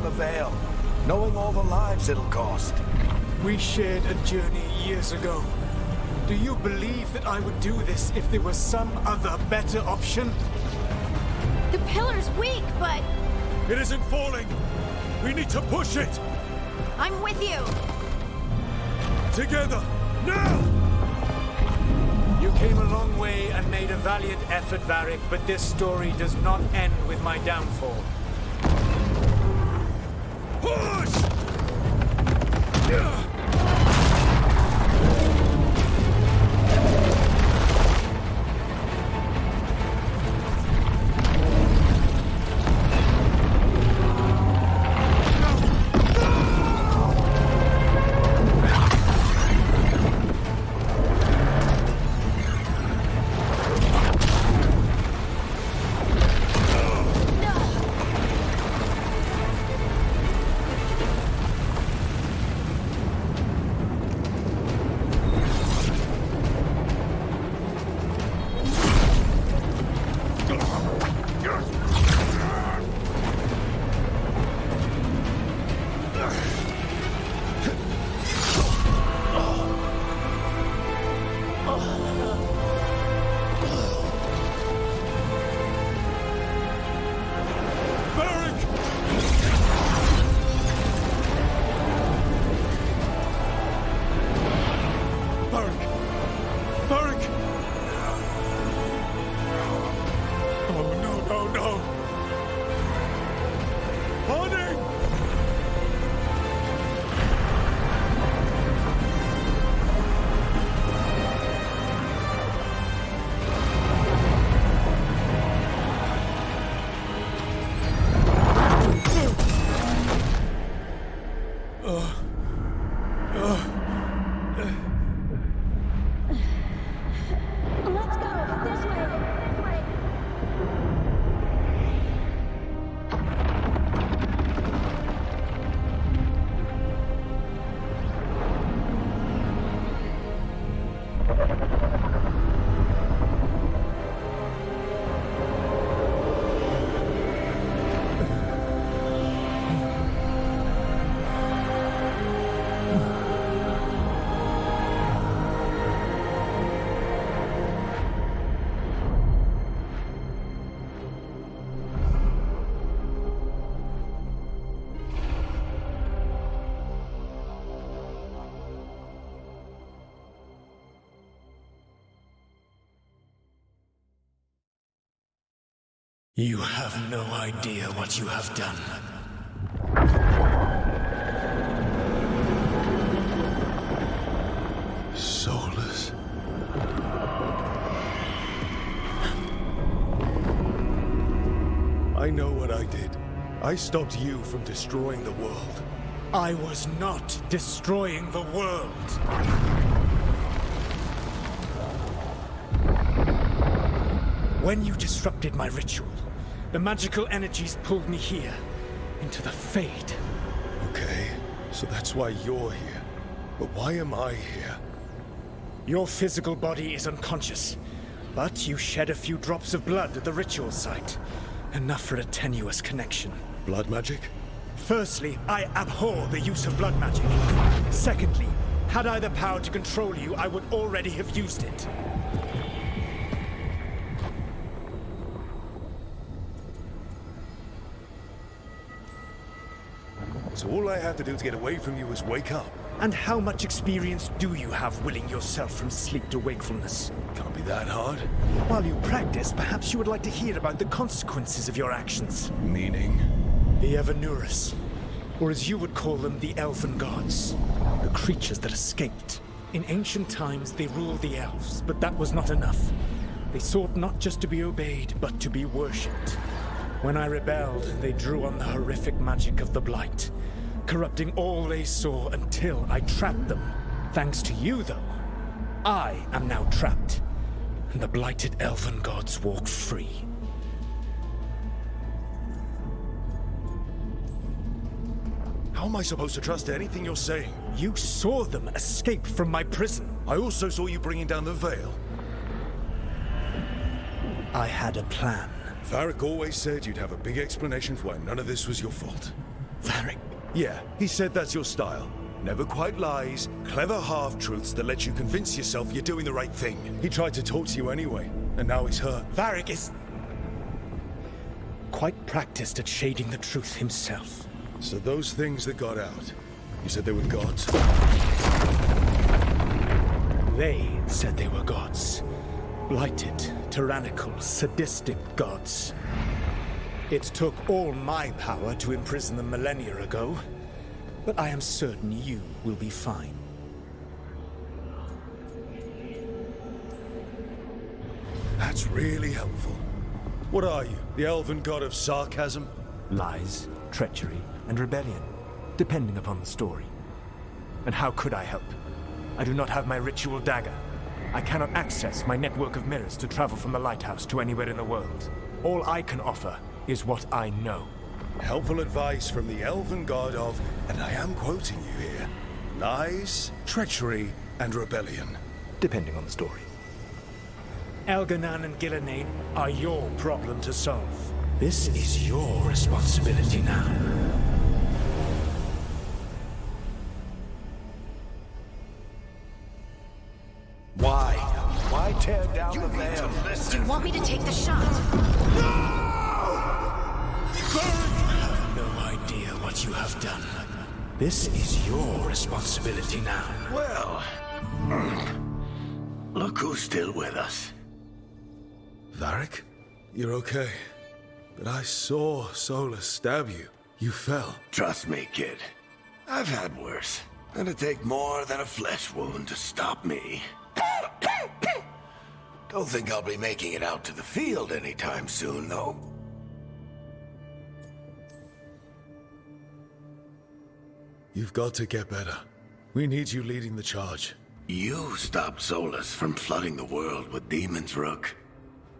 beyond the Veil, knowing all the lives it'll cost. We shared a journey years ago. Do you believe that I would do this if there was some other better option? The pillar's weak, but It isn't falling! We need to push it! I'm with you. Together! Now! You came a long way and made a valiant effort, Varric, but this story does not end with my downfall. Push! Let's go. This way. This way. You have no idea what you have done. Soulless. I know what I did. I stopped you from destroying the world. I was not destroying the world. When you disrupted my ritual, the magical energies pulled me here, into the Fade. Okay, so that's why you're here. But why am I here? Your physical body is unconscious, but you shed a few drops of blood at the ritual site. Enough for a tenuous connection. Blood magic? Firstly, I abhor the use of blood magic. Secondly, had I the power to control you, I would already have used it. So all I have to do to get away from you is wake up? And how much experience do you have willing yourself from sleep to wakefulness? Can't be that hard. While you practice, perhaps you would like to hear about the consequences of your actions. Meaning? The Evanurus, or as you would call them, the Elven Gods. The creatures that escaped. In ancient times, they ruled the elves, but that was not enough. They sought not just to be obeyed, but to be worshipped. When I rebelled, they drew on the horrific magic of the Blight, corrupting all they saw until I trapped them. Thanks to you, though, I am now trapped, and the blighted Elven Gods walk free. How am I supposed to trust anything you're saying? You saw them escape from my prison. I also saw you bringing down the Veil. I had a plan. Varric always said you'd have a big explanation for why none of this was your fault. Varric. Yeah, he said that's your style. Never quite lies, clever half-truths that let you convince yourself you're doing the right thing. He tried to talk to you anyway, and now he's hurt. Varric is quite practiced at shading the truth himself. So those things that got out, you said they were gods? They said they were gods. Blighted, tyrannical, sadistic gods. It took all my power to imprison them millennia ago, but I am certain you will be fine. That's really helpful. What are you, the elven god of sarcasm? Lies, treachery, and rebellion, depending upon the story. And how could I help? I do not have my ritual dagger. I cannot access my network of mirrors to travel from the lighthouse to anywhere in the world. All I can offer is what I know. Helpful advice from the elven god of, and I am quoting you here, lies, treachery, and rebellion. Depending on the story. Elganan and Gillenade are your problem to solve. This is your responsibility now. Why? Why tear down the veil? Do you want me to take the shot? No idea what you have done. This is your responsibility now. Well, look who's still with us. Varric? You're okay. But I saw Solus stab you. You fell. Trust me, kid. I've had worse. It'd take more than a flesh wound to stop me. Don't think I'll be making it out to the field anytime soon, though. You've got to get better. We need you leading the charge. You stopped Solus from flooding the world with demons, Rook.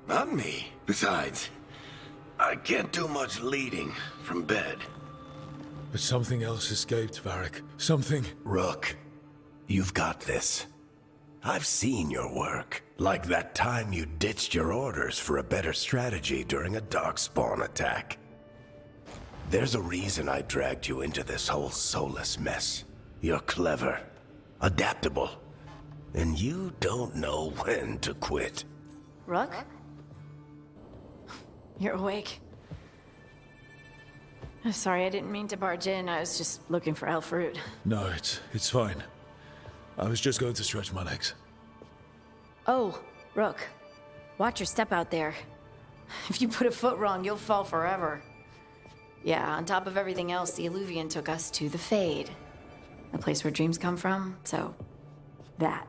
Not me. Besides, I can't do much leading from bed. But something else escaped, Varric. Something... Rook, you've got this. I've seen your work. Like that time you ditched your orders for a better strategy during a darkspawn attack. There's a reason I dragged you into this whole Solus mess. You're clever, adaptable, and you don't know when to quit. Rook? You're awake. Sorry, I didn't mean to barge in. I was just looking for elf fruit. No, it's fine. I was just going to stretch my legs. Oh, Rook. Watch your step out there. If you put a foot wrong, you'll fall forever. Yeah, on top of everything else, the Illuvian took us to the Fade. The place where dreams come from, so... that.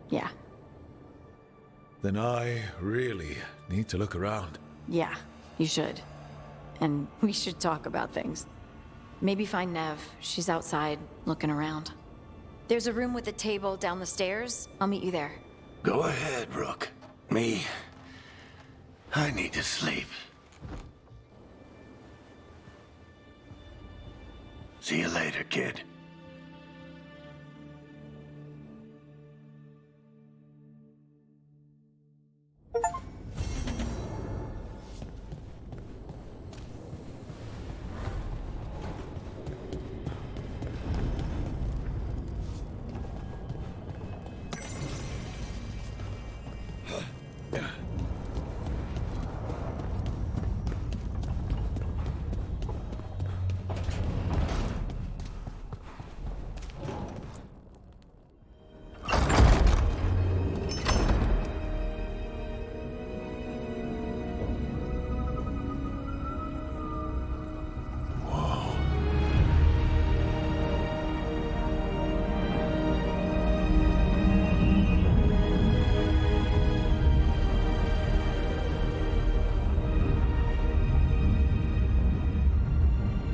Yeah. Then I really need to look around. Yeah, you should. And we should talk about things. Maybe find Nev. She's outside, looking around. There's a room with a table down the stairs. I'll meet you there. Go ahead, Rook. Me, I need to sleep. See you later, kid.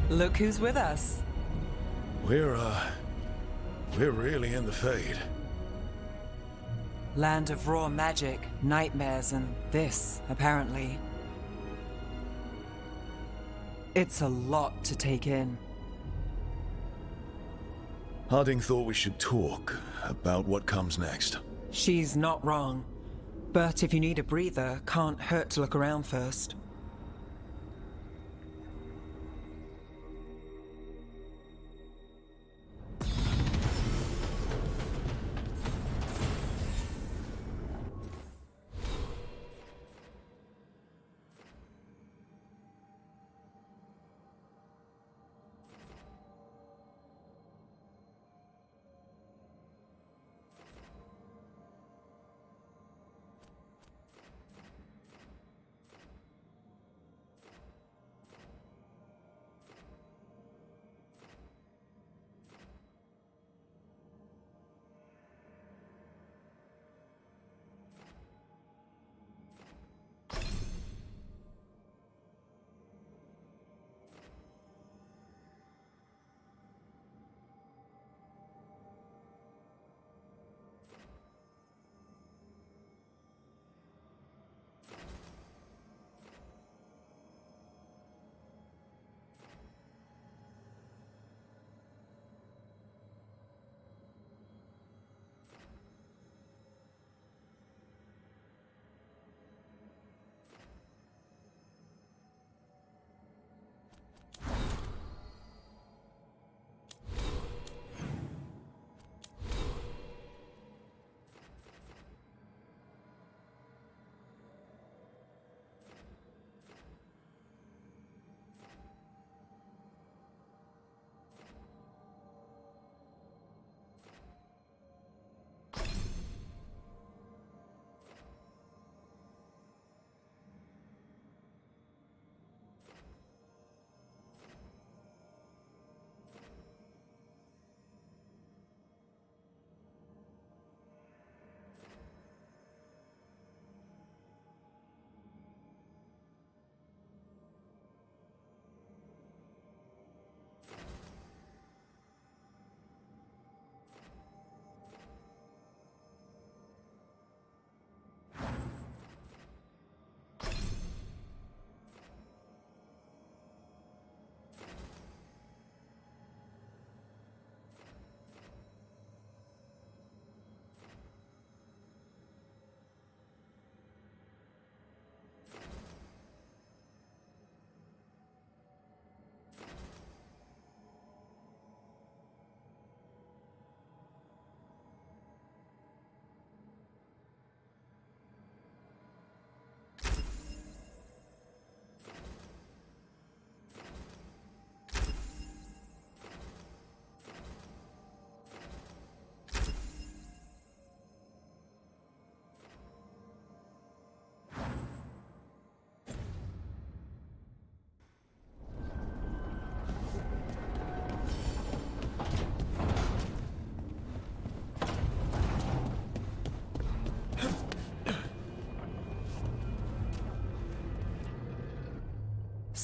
Look who's with us. We're really in the Fade. Land of raw magic, nightmares, and this, apparently. It's a lot to take in. Harding thought we should talk about what comes next. She's not wrong. But if you need a breather, can't hurt to look around first.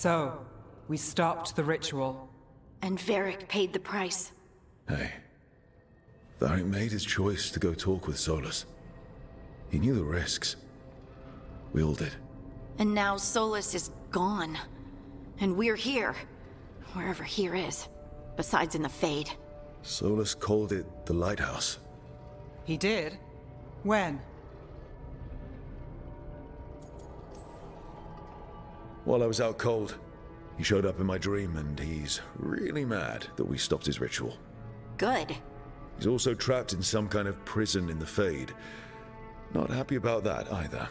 So, we stopped the ritual. And Varric paid the price. Hey, Varric made his choice to go talk with Solus. He knew the risks. We all did. And now Solus is gone. And we're here. Wherever here is. Besides in the Fade. Solus called it the Lighthouse. He did? When? While I was out cold, he showed up in my dream, and he's really mad that we stopped his ritual. Good. He's also trapped in some kind of prison in the Fade. Not happy about that either.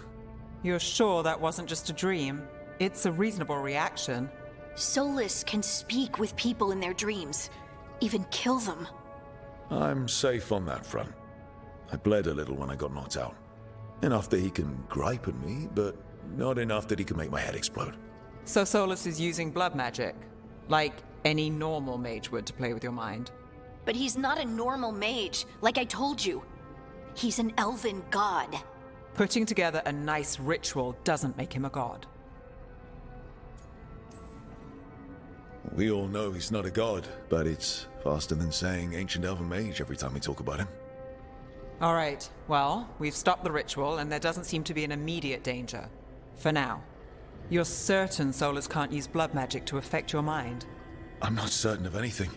You're sure that wasn't just a dream? It's a reasonable reaction. Solus can speak with people in their dreams. Even kill them. I'm safe on that front. I bled a little when I got knocked out. Enough that he can gripe at me, but not enough that he can make my head explode. So Solus is using blood magic, like any normal mage would to play with your mind. But he's not a normal mage, like I told you. He's an elven god. Putting together a nice ritual doesn't make him a god. We all know he's not a god, but it's faster than saying ancient elven mage every time we talk about him. All right, well, we've stopped the ritual and there doesn't seem to be an immediate danger. For now. You're certain Solus can't use blood magic to affect your mind? I'm not certain of anything.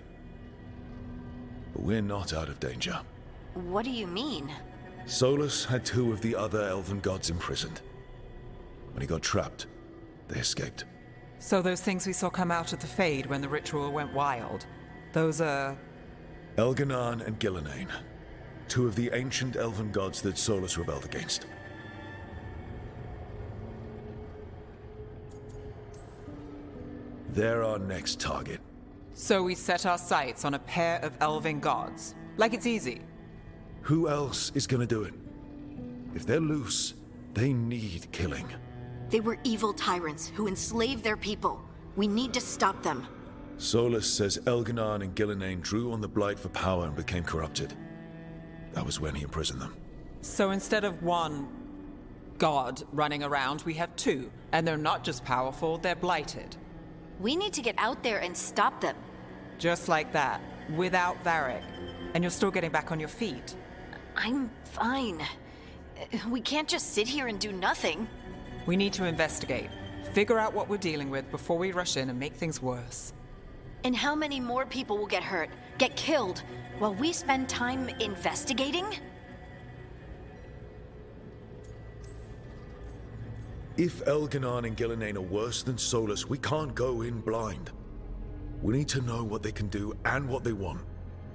But we're not out of danger. What do you mean? Solus had 2 of the other elven gods imprisoned. When he got trapped, they escaped. So those things we saw come out of the Fade when the ritual went wild, those are... Elganan and Gillenane. 2 of the ancient elven gods that Solus rebelled against. They're our next target. So we set our sights on a pair of elven gods. Like it's easy. Who else is gonna do it? If they're loose, they need killing. They were evil tyrants who enslaved their people. We need to stop them. Solus says Elganan and Gillenane drew on the Blight for power and became corrupted. That was when he imprisoned them. So instead of one god running around, we have 2. And they're not just powerful, they're blighted. We need to get out there and stop them. Just like that, without Varric. And you're still getting back on your feet. I'm fine. We can't just sit here and do nothing. We need to investigate. Figure out what we're dealing with before we rush in and make things worse. And how many more people will get hurt, get killed, while we spend time investigating? If Elganan and Gillenane are worse than Solus, we can't go in blind. We need to know what they can do and what they want.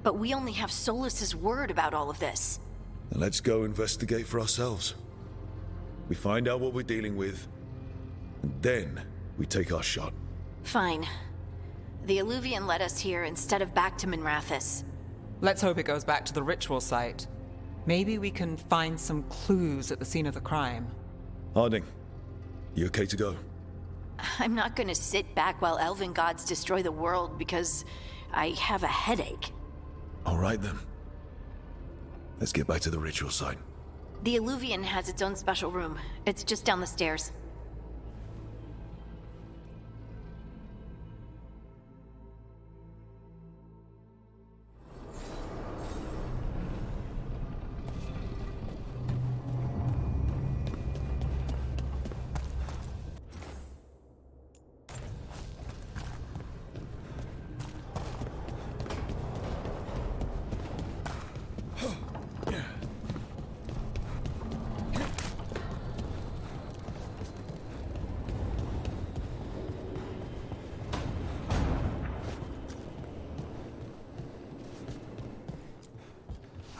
But we only have Solus's word about all of this. Then let's go investigate for ourselves. We find out what we're dealing with, and then we take our shot. Fine. The Illuvian led us here instead of back to Minrathous. Let's hope it goes back to the ritual site. Maybe we can find some clues at the scene of the crime. Harding, you okay to go? I'm not gonna sit back while elven gods destroy the world because I have a headache. All right then. Let's get back to the ritual site. The Illuvian has its own special room. It's just down the stairs.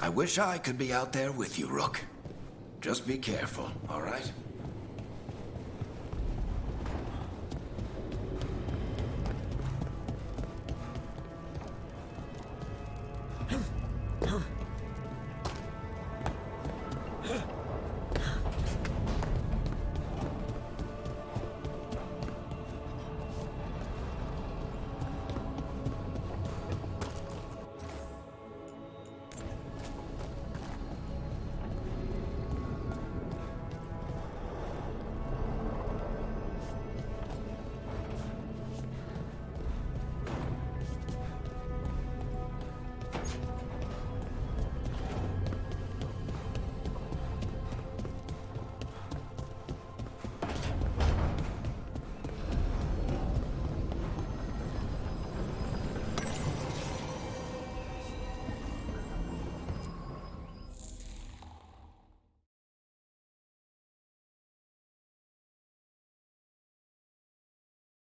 I wish I could be out there with you, Rook. Just be careful, all right?